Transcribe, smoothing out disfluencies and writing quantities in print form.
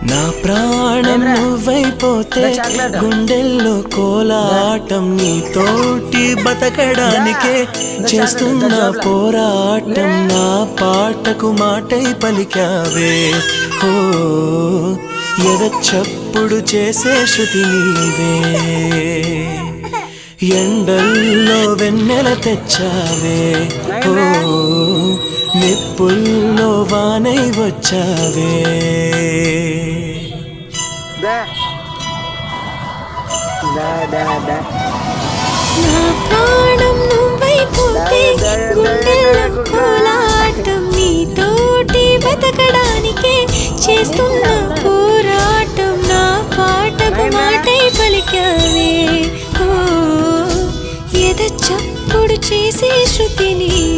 నా ప్రాణం నువ్వైపోతే గుండెల్లో కోలాటం నీతోటి బతకడానికే చేస్తున్న పోరాటం నా పాటకు మాటై పలికావే ఓ ఎద చప్పుడు చేసే శృతి నీవే ఎండల్లో వెన్నెల తెచ్చావే ఓ నిప్పుల్లో వానై వచ్చావే నా ప్రాణం నువ్వైపోతే గుండెల్లో కోలాటం నీతోటి బతకడానికే చేస్తున్న పోరాటం నా పాటకు మాటై పలికావే ఓ ఎద చప్పుడు చేసే శృతి నీవే